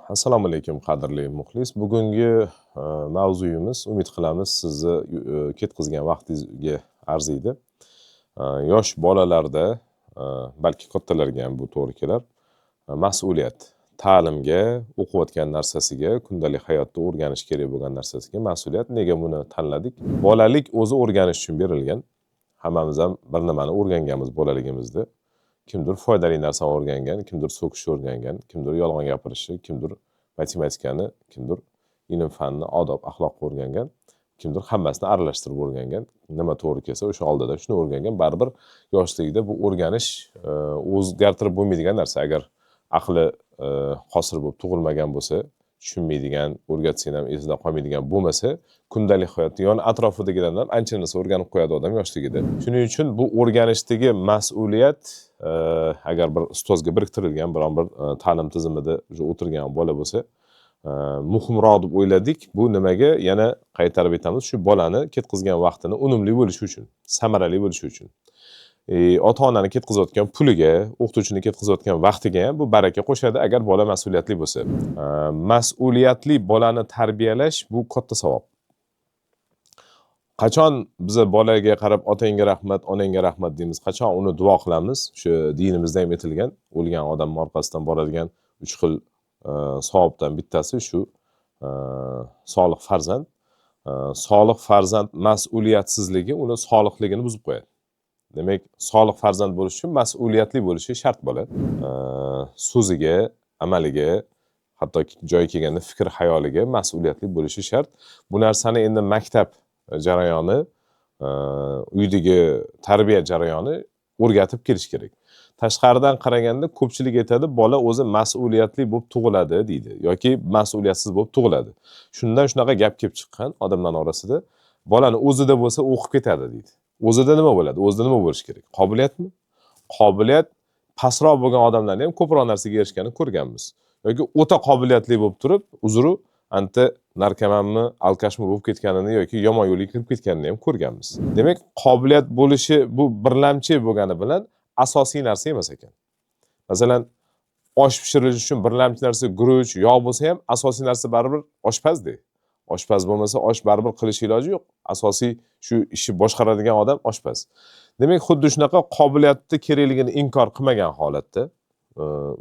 Assalomu alaykum qadrli muxlis. Bugungi mavzuyimiz umid qilamiz sizni ketkizgan vaqtingizga arziydi. Yosh bolalarda, balki kattalarga ham bu to'g'ri kelar. Mas'uliyat, ta'limga, o'qiyotgan narsasiga, kundalik hayotda o'rganish kerak bo'lgan narsasiga mas'uliyat. Nega buni tanladik? Bolalik o'zi o'rganish uchun berilgan. Hammamiz ham bir nimani o'rganganmiz bolaligimizda. Kimdir foydali narsani o'rgangan, kimdir so'kishni o'rgangan, kimdir yolg'on gapirishni, kimdir matematikani, kimdir ilm fanni, odob, axloqni o'rgangan, kimdir hammasini aralashtirib o'rgangan. Nima to'g'ri kelsa o'sha oldida shuni o'rgangan. Baribir yoshlikda bu o'rganish o'zgartirib bo'lmaydigan narsa. Agar aqli hosir bo'lib tug'ilmagan bo'lsa, tushunmaydigan, o'rgatsang ham esida qolmaydigan bo'lmasa, kundalik hayotda yon atrofidagilardan ancha narsa o'rganib qo'yadi odam yoshligida. Shuning uchun bu o'rganishdagi mas'uliyat agar bir ustozga biriktirilgan biron bir ta'lim tizimida o'tirgan bola bo'lsa, muhimroq deb o'yladik. Bu nimaga? Yana qaytarib aytamiz, shu bolani ketkizgan vaqtini unumli bo'lishi uchun, samarali bo'lishi uchun. Ota-onani ketkizayotgan puliga, o'qituvchini ketkizayotgan vaqtiga ham bu baraka qo'shadi agar bola mas'uliyatli bo'lsa. Mas'uliyatli bolani tarbiyalash bu katta savob. Qachon biz bolaga qarab otangga rahmat, onangga rahmat deymiz, qachon uni duo qilamiz? Shu dinimizda ham aytilgan, o'lgan odamning orqasidan boradigan 3 xil savobdan bittasi shu solih farzand. Solih farzand mas'uliyatsizligi uni solihligini buzib qo'yadi. Demak, solih farzand bo'lish uchun mas'uliyatli bo'lishi shart bo'ladi. So'ziga, amaliga, hattoki joyi kelganda fikr xayoliga mas'uliyatli bo'lishi shart. Bu narsani endi maktab jarayoni, uydagi tarbiya jarayoni o'rgatib kelish kerak. Tashqaridan qaraganda ko'pchilik aytadi, bola o'zi mas'uliyatli bo'lib tug'iladi deydi yoki mas'uliyatsiz bo'lib tug'iladi. Shundan shunaqa gap kelib chiqqan odamlar orasida, bolani o'zida bo'lsa o'qib ketadi deydi. O'zida nima bo'ladi? O'zida nima bo'lish kerak? Qobiliyatmi? Qobiliyat pastroq bo'lgan odamlarni ham ko'proq narsaga erishganini ko'rganmiz. Yoki o'ta qobiliyatli bo'lib turib, uzri anta narkomanmi, alkashmi bo'lib ketganini yoki yomon yo'lga kirib ketganini ham ko'rganmiz. Demak, qobiliyat bo'lishi bu birlamchi bo'lgani bilan asosiy narsa emas ekan. Masalan, osh pishirish uchun birlamchi narsa guruch, yog' bo'lsa ham asosiy narsa baribir oshpazda. Oshpaz bo'lmasa osh baribir qilish iloji yo'q. Asosiy shu ishni boshqaradigan odam oshpaz. Demak, xuddi shunaqa qobiliyatni kerakligini inkor qilmagan holatda,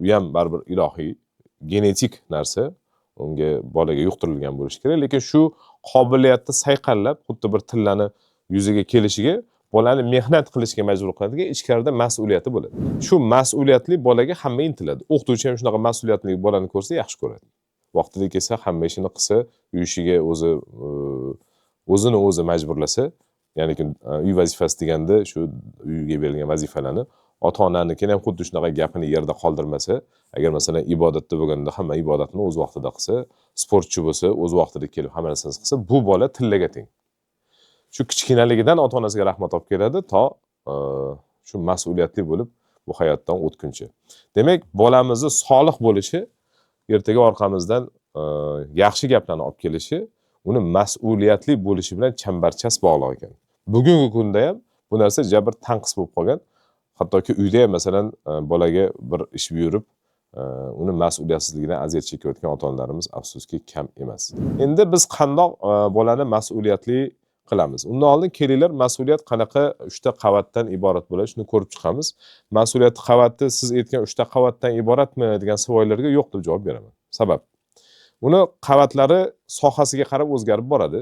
u ham baribir ilohiy, genetik narsa, unga bolaga yuqtirilgan bo'lishi kerak, lekin shu qobiliyatni sayqallab, xuddi bir tillani yuziga kelishiga bolani mehnat qilishga majbur qiladigan ichkarida mas'uliyati bo'ladi. Shu mas'uliyatli bolaga hamma intiladi. O'qituvchi ham shunaqa mas'uliyatli bolani ko'rsa yaxshi ko'radi. Vaqtida kelsa, hamma ishini qilsa, uy ishiga o'zini o'zi majburlasa, ya'ni uy vazifasi deganda shu uyga berilgan vazifalarni ota-onanikini ham xuddi shunaqa gapini yerda qoldirmasa, agar masalan ibodatda bo'lganda hamma ibodatni o'z vaqtida qilsa, sportchi bo'lsa, o'z vaqtida kelib hamma narsani qilsa, bu bola tillaga teng. Shu kichkinaligidan ota-onasiga rahmat olib keladi to shu mas'uliyatli bo'lib bu hayotdan o'tguncha. Demak, bolamizni solih bo'lishi, ertaga orqamizdan yaxshi gaplarni olib kelishi, uni mas'uliyatli bo'lishi bilan chambarchas bog'liq ekan. Bugungi kunda ham bu narsa jabr tanqis bo'lib qolgan. Hattoki uyda ham masalan bolaga bir ish buyurib, uni mas'uliyatsizligidan aziyat chekayotgan ota-onalarimiz afsuski kam emas. Endi biz qandoq bolani mas'uliyatli qilamiz? Undan oldin kelinglar, mas'uliyat qanaqa 3 ta qavatdan iborat bo'ladi, shuni ko'rib chiqamiz. Mas'uliyat qavati siz aytgan 3 ta qavatdan iboratmi degan savollarga yo'q deb javob beraman. Sabab, uni qavatlari sohasiga qarab o'zgarib boradi.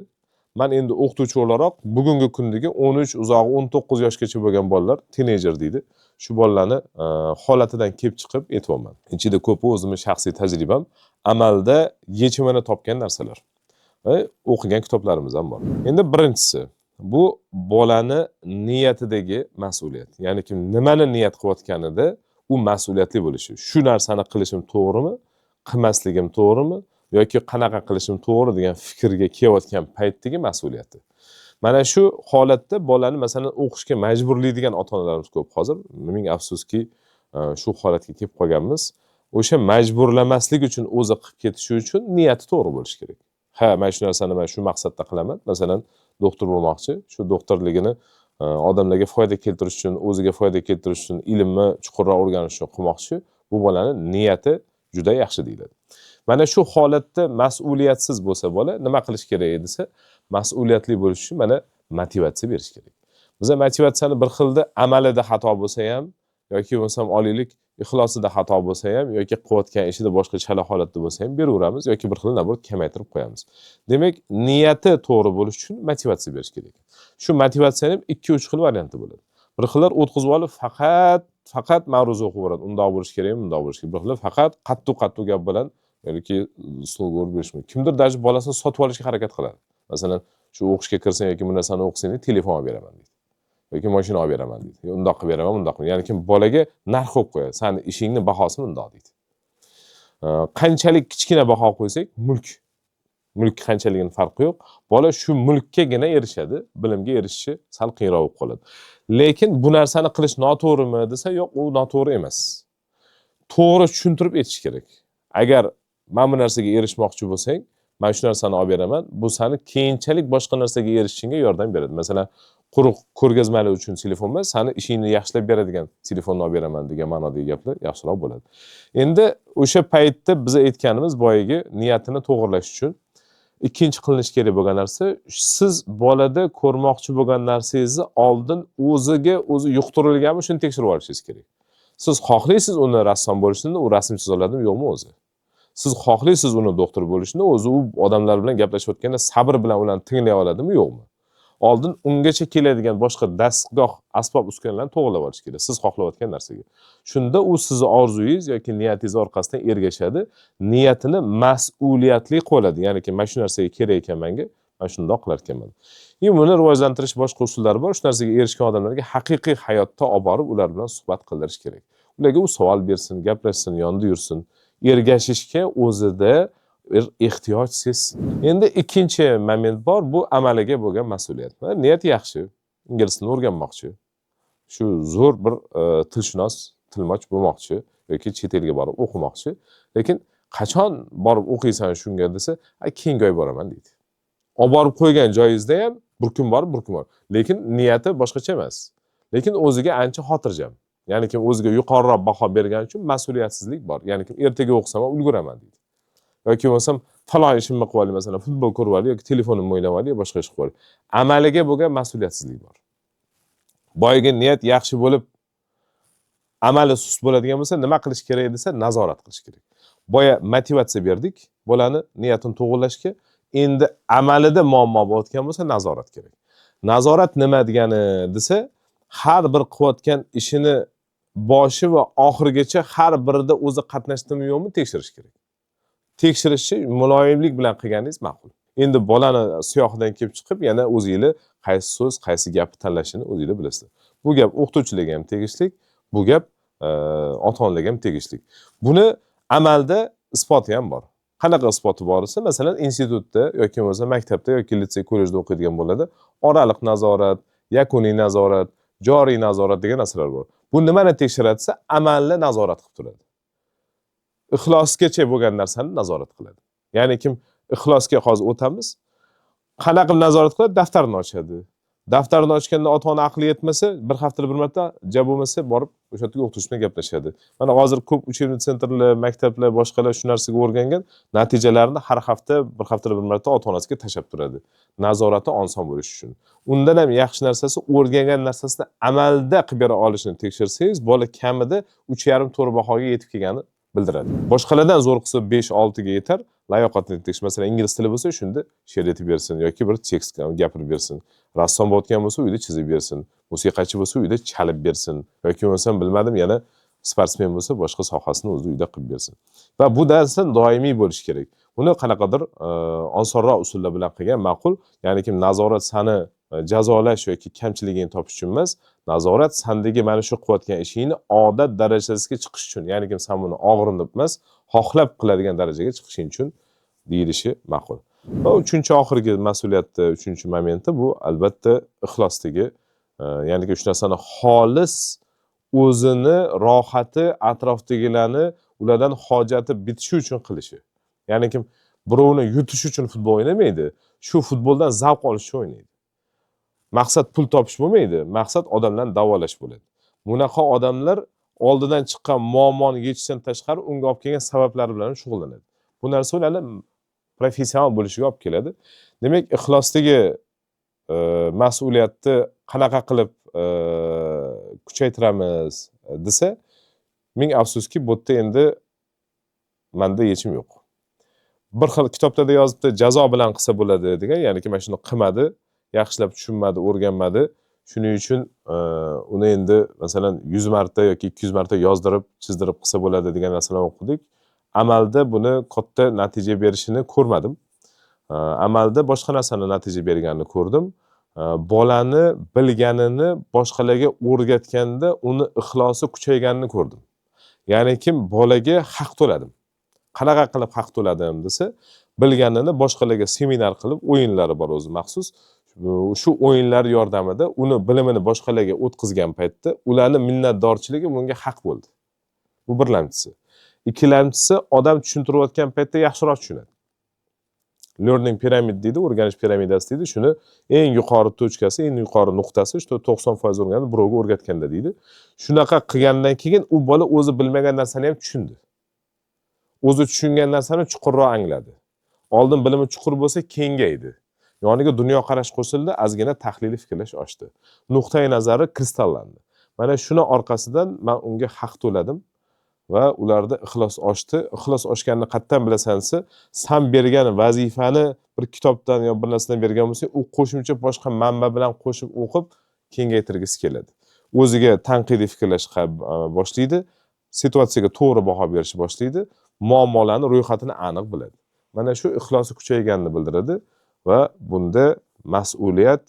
Men endi o'qituvchi o'laroq bugungi kundagi 13, uzog'i 19 yoshgacha bo'lgan bolalar, teenager deydi. Shu bolalarni holatidan kelib chiqib aytibman. Ichida ko'pi o'zimning shaxsiy tajribam, amalda yechimini topgan narsalar. Va o'qigan kitoblarimiz ham bor. Endi birinchisi, bu bolani niyatidagi mas'uliyat. Ya'ni kim nimani niyat qilayotganida u mas'uliyatli bo'lishi. Shu narsani qilishim to'g'rimi, qilmasligim to'g'rimi yoki qanaqa qilishim to'g'ri degan fikrga kelayotgan paytdagi mas'uliyati. Mana shu holatda bolani masalan o'qishga majburlaydigan ota-onalarimiz ko'p hozir. Ming afsuski shu holatga kelib qolganmiz. O'sha majburlamaslik uchun o'zi qilib ketishi uchun niyati to'g'ri bo'lishi kerak. Ha, men shu narsani men shu maqsadda qilaman. Masalan, doktor bo'lmoqchi, shu doktorligini odamlarga foyda keltirish uchun, o'ziga foyda keltirish uchun, ilmni chuqurroq o'rganish uchun qilmoqchi. Bu bolaning niyati juda yaxshi deyiladi. Mana shu holatda mas'uliyatsiz bo'lsa bola, nima qilish kerak desa, mas'uliyatli bo'lish uchun mana motivatsiya berish kerak. Biza motivatsiyani bir xilda amalida xato bo'lsa ham yoki bo'lmasam olaylik ixlosida xato bo'lsa ham yoki qilayotgan ishida boshqa chala holatda bo'lsa ham beraveramiz yoki bir xil nabor kamaytirib qo'yamiz. Demak, niyati to'g'ri bo'lish uchun motivatsiya berish kerak. Shu motivatsiyaning 2-3 xil varianti bo'ladi. Bir xillar o'tkazib olib faqat ma'ruza o'qib beradi. Undoq bo'lish kerak, bundoq bo'lish kerak. Bir xillar faqat qattiq gap bilan yoki stolga urib berish mumkin. Kimdir даже bolasini sotib olishga harakat qiladi. Masalan, shu o'qishga kirsang yoki bu narsani o'qisang, telefon olib beraman deydi. Yoki mashina olib beraman deydi. Undoq qilib beraman, bundoq qilib. Ya'ni kim bolaga narx qo'yib qo'yadi. Sani ishingning bahosini undoq deydi. Qanchalik kichkina baho qo'ysak, mulk qanchaligini farqi yo'q. Bola shu mulkkagina erishadi, bilimga erishishi sal qiyinroq bo'lib qoladi. Lekin bu narsani qilish noto'g'rimi desa, yo'q, u noto'g'ri emas. To'g'ri tushuntirib aytish kerak. Agar men bu narsaga erishmoqchi bo'lsang, men shu narsani olib beraman, bu seni keyinchalik boshqa narsaga erishishingga yordam beradi. Masalan, quruq ko'rgazmali uchun telefon emas, seni ishingni yaxshilab beradigan telefonni olib beraman degan ma'nodagi gaplar yaxshiroq bo'ladi. Endi o'sha paytda biz aytganimiz boyagi niyatini to'g'irlash uchun ikkinchi qilinish kerak bo'lgan narsa, siz bolada ko'rmoqchi bo'lgan narsangizni oldin o'zi yuqtirilganmi, shuni tekshirib olishingiz kerak. Siz xohlaysiz uni rassom bo'lishini, u rasm chiza oladimi, yo'qmi o'zi? Siz xohlaysiz uni doktor bo'lishini, o'zi u odamlar bilan gaplashayotganda sabr bilan ularni tinglay oladimi, yo'qmi? Oldin ungacha keladigan boshqa dastgoh, asbob uskunalarni to'g'rilab olish kerak, siz xohlayotgan narsaga. Shunda u sizni orzungiz yoki niyatingiz orqasidan ergashadi, niyatini mas'uliyatli qo'ladi. Ya'ni ki, men shu narsaga kerak ekan menga, men shundoq qilar ekanman. Buni rivojlantirish boshqa usullari bor. Shu narsaga erishgan odamlarga haqiqiy hayotda olib borib, ular bilan suhbat qildirish kerak. Ularga u savol bersin, gaplashsin, yonida yursin. Ergashishga o'zida bir ehtiyoj sezsin. Endi ikkinchi moment bor, bu amaliga bo'lgan mas'uliyat. Niyat yaxshi, ingliz tilini o'rganmoqchi. Shu zo'r bir tilshunos, tilmoch bo'lmoqchi yoki chet elga borib o'qimoqchi. Lekin qachon borib o'qiysan shunga desa, keyingi oy boraman deydi. Olib borib qo'ygan joyingizda ham bir kun borib, bir kun bor. Lekin niyati boshqacha emas. Lekin o'ziga ancha xotirjam. Ya'ni kim o'ziga yuqoriroq baho bergani uchun mas'uliyatsizlik bor. Ya'ni kim ertaga o'qisam ulguraman deydi. Yoki bo'lsam falon ishimni qilib olay, masalan, futbol ko'rib olay yoki telefonimni o'ynab olay, boshqa ish qilib olay. Amaliga bo'lgan mas'uliyatsizlik bor. Boyagi niyat yaxshi bo'lib, amali sust bo'ladigan bo'lsa, nima qilish kerak desa, nazorat qilish kerak. Boya motivatsiya berdik, bolani niyatini to'g'rilashga, endi amalida muammo bo'layotgan bo'lsa, nazorat kerak. Nazorat nima degani desa, har bir qilayotgan ishini boshi va oxirigacha har birida o'zi qatnashdimi yo'qmi tekshirish kerak. Tekshirishni muloyimlik bilan qilganingiz ma'qul. Endi bolani siyohidan kelib chiqib, yana o'zingiz qaysi so'z, qaysi gapni tanlashini o'zingiz bilasizlar. Bu gap o'qituvchilarga ham tegishli, bu gap ota-onalarga ham tegishli. Buni amalda isboti ham bor. Qanaqa isboti bor esa, masalan, institutda yoki bo'lmasa maktabda yoki litsey, kollejda o'qiydigan bo'ladi, oraliq nazorat, yakuniy nazorat, joriy nazorat degan narsalar bor. Bu nimani tekshiradi desa, amalni nazorat qilib turadi. Ixlosgacha bo'lgan narsani nazorat qiladi. Ya'ni kim ixlosga hozir o'tamiz, qanaqa qilib nazorat qiladi? Daftarni ochadi. Daftarni ochganda ota-ona aqli yetmasa, bir haftada bir marta javob bo'lmasa, borib o'sha yerga o'qituvchi bilan gaplashadi. Mana hozir ko'p uchuvchi sentrlar, maktablar, boshqalar shu narsaga o'rgangan, natijalarini har hafta, bir haftada bir marta ota-onasiga tashab turadi. Nazorati oson bo'lish uchun. Undan ham yaxshi narsasi, o'rgangan narsasini amalda qilib bera olishini tekshirsangiz, bola kamida 3,5-4 bahoga yetib kelgani bildiradi. Boshqalardan zo'r qilsa 5-6 ga yetar. Layoqatni tekshirish, masalan, ingliz tili bo'lsa, shunda she'r aytib bersin yoki bir tekst gapirib bersin. Rassom bo'layotgan bo'lsa, uyda chizib bersin. Musiqachi bo'lsa, uyda chalib bersin. Yoki bo'lsam bilmadim, yana sportsmen bo'lsa, boshqa sohasini o'zi uyda qilib bersin. Va bu narsa doimiy bo'lish kerak. Buni qanaqadir osonroq usullar bilan qilgan ma'qul. Ya'ni kim nazorat sani jazolash yoki kamchiligini topish uchun emas, nazorat sendagi mana shu qilayotgan ishingni odat darajasiga chiqish uchun, ya'ni kim sen buni og'rim deb emas, xohlab qiladigan darajaga chiqishing uchun deyilishi ma'qul. Va uchinchi oxirgi mas'uliyatda uchinchi momenti bu albatta ixlosdagi, ya'ni ki shu narsani xolis o'zini rohati, atrofdagilarni ulardan hojati bitishi uchun qilishi. Ya'ni kim birovni yutish uchun futbol o'ynamaydi, shu futboldan zavq olish uchun o'ynaydi. Maqsad pul topish bo'lmaydi, maqsad odamlarni davolash bo'ladi. Bunaqa odamlar oldidan chiqqan muammoni yechishdan tashqari unga olib kelgan sabablari bilan shug'ullanadi. Bu narsa ularni professional bo'lishiga olib keladi. Demak, ixlosdagi mas'uliyatni qanaqa qilib kuchaytiramiz desa, ming afsuski bu yerda endi menda yechim yo'q. Bir xil kitobda yozibdi, jazo bilan qilsa bo'ladi degan, ya'niki mana shuni qilmadi, yaxshilab tushunmadi, o'rganmadi. Shuning uchun uni endi masalan 100 marta yoki 200 marta yozdirib, chizdirib qilsa bo'ladi degan narsalarni o'qidik. Amalda buni katta natija berishini ko'rmadim. Amalda boshqa narsani natija berganini ko'rdim. Bolani bilganini boshqalarga o'rgatganda uni ixlosi kuchayganini ko'rdim. Ya'ni kim bolaga haq to'ladim. Qanaqa qilib haq to'ladim desa, bilganini boshqalarga seminar qilib, o'yinlari bor o'zi maxsus. Shu o'yinlar yordamida uni bilimini boshqalarga o'tkazgan paytda ularni minnatdorchiligi bunga haq bo'ldi. Bu birinchisi. Ikkinchisi, odam tushuntirayotgan paytda yaxshiroq tushunadi. Learning pyramid deydi, o'rganish piramidasi deydi. Shuni eng yuqori tochkasi, eng yuqori nuqtasi 90% o'rganadi, birovga o'rgatganda deydi. Shunaqa qilgandan keyin u bola o'zi bilmagan narsani ham tushundi. O'zi tushungan narsani chuqurroq angladi. Oldin bilimi chuqur bo'lsa, kengaydi. Yoniga dunyoqarash qo'shildi, ozgina tahliliy fikrlash oshdi. Nuqtai nazari kristallandi. Mana shuni orqasidan men unga haq to'ladim va ularda ixlos oshdi. Ixlos oshganini qattan bilasansa, sen bergan vazifani bir kitobdan yo bir narsadan bergan bo'lsa, u qo'shimcha boshqa manba bilan qo'shib o'qib kengaytirgisi keladi. O'ziga tanqidiy fikrlash boshlaydi, situatsiyaga to'g'ri baho berishni boshlaydi, muammolarning ro'yxatini aniq biladi. Mana shu ixlosi kuchayganini bildiradi va bunda mas'uliyat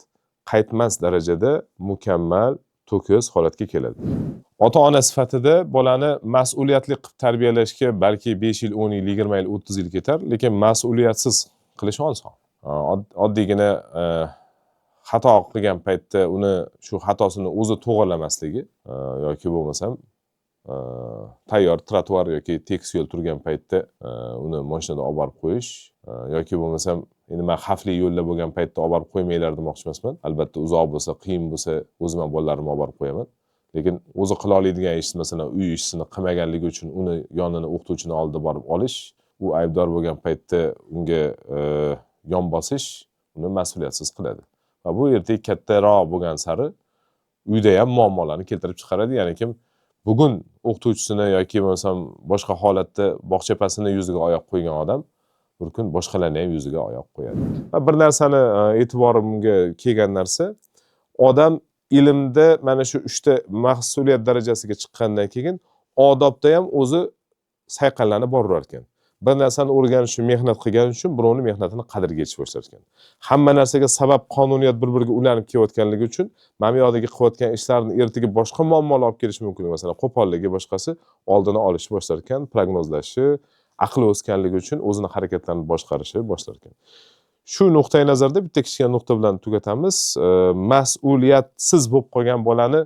qaytmas darajada mukammal, to'kis holatga keladi. Ota-ona sifatida bolani mas'uliyatli qilib tarbiyalashga balki 5 yil, 10 yil, 20 yil, 30 yil ketar, lekin mas'uliyatsiz qilish oson. Oddiygina xato qilgan paytda uni shu xatosini o'zi to'g'rilamasligi yoki bo'lmasam tayyor trotuar yoki tekis yo'l turgan paytda uni mashinada olib borib qo'yish yoki bo'lmasam endi men xavfli yo'lda bo'lgan paytda olib borib qo'ymaylar demoqchi emasman. Albatta uzoq bo'lsa, qiyin bo'lsa, o'zim ham bolalarimni olib borib qo'yaman. Lekin o'zi qila oladigan ishni, masalan, uy ishini qilmaganligi uchun uni yonini o'qituvchini oldida borib olish, u aybdor bo'lgan paytda unga yon bosish uni mas'uliyatsiz qiladi. Va bu ertaga kattaroq bo'lgan sari uyda ham muammolarni keltirib chiqaradi. Ya'ni kim bugun o'qituvchisini yoki bo'lmasam boshqa holatda bog'chapasini yuziga oyoq qo'ygan odam bir kun boshqalarni ham yuziga oyoq qo'yadi. Va bir narsani e'tiborimga kelgan narsa, odam ilmda mana shu 3 ta mas'uliyat darajasiga chiqqandan keyin odobda ham o'zi sayqallanib borar ekan. Bir narsani o'rganish uchun mehnat qilgan uchun birovning mehnatini qadriga yetish boshlar ekan. Hamma narsaga sabab qonuniyat bir-biriga ulanib kelayotganligi uchun mana bu yoqdagi qilayotgan ishlarni ertaga boshqa muammolar olib kelishi mumkin. Masalan, qo'polligi boshqasi oldini olishni boshlar ekan, prognozlashi, aqli o'sganligi uchun o'zini harakatlarini boshqarishi boshlar ekan. Shu nuqtai nazarda bitta kichkina nuqta bilan tugatamiz. Mas'uliyatsiz bo'lib qolgan bolani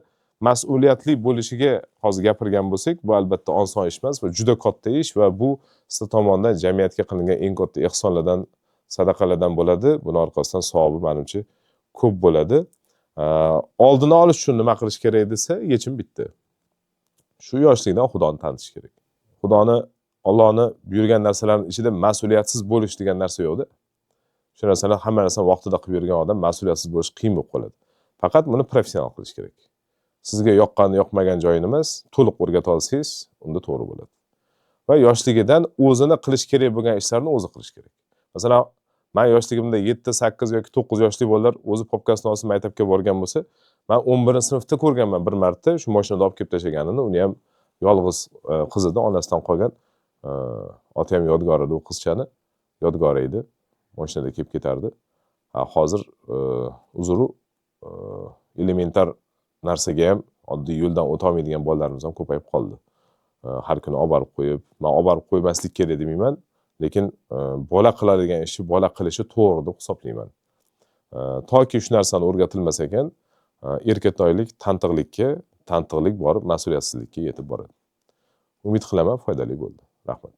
mas'uliyatli bo'lishiga hozir gapirgan bo'lsak, bu albatta oson ish emas va juda katta ish va bu siz tomonidan jamiyatga qilingan eng katta ehsonlardan, sadaqalardan bo'ladi. Buning orqasidan savobi menimcha ko'p bo'ladi. Oldini olish uchun nima qilish kerak desa, yechim bitta. Shu yoshlikdan Xudoni tanish kerak. Xudoni, Allohni buyurgan narsalarning ichida mas'uliyatsiz bo'lish degan narsa yo'qda. Shu narsalar hamma narsani vaqtida qilib yurgan odam mas'uliyatsiz bo'lish qiyin bo'lib qoladi. Faqat buni professional qilish kerak. Sizga yoqqan, yoqmagan joyini emas, to'liq o'rgata olsangiz, unda to'g'ri bo'ladi. Va yoshligidan o'zini qilish kerak bo'lgan ishlarni o'zi qilish kerak. Masalan, men yoshligimda 7, 8 yoki 9 yoshli bolalar o'zi popkasini olib maktabga borgan bo'lsa, men 11-sinfda ko'rganman bir marta shu mashinada olib kelib tashaganini, uni ham yolg'iz qiz edi, onasidan qolgan. Oti ham yodgor edi u qizchani, yodgor edi. Mashinada kelib ketardi. Hozir uzru elementar narsaga ham oddiy yo'ldan o'ta olmaydigan bolalarimiz ham ko'payib qoldi. Har kuni olib borib qo'yib, men olib borib qo'ymaslik kerak demayman, lekin bola qiladigan ishni bola qilishi to'g'ri deb hisoblayman. Toki shu narsani o'rgatilmasa ekan, erkatoylik tantiqlikka borib mas'uliyatsizlikka yetib boradi. Umid qilaman foydali bo'ldi. Rahmat.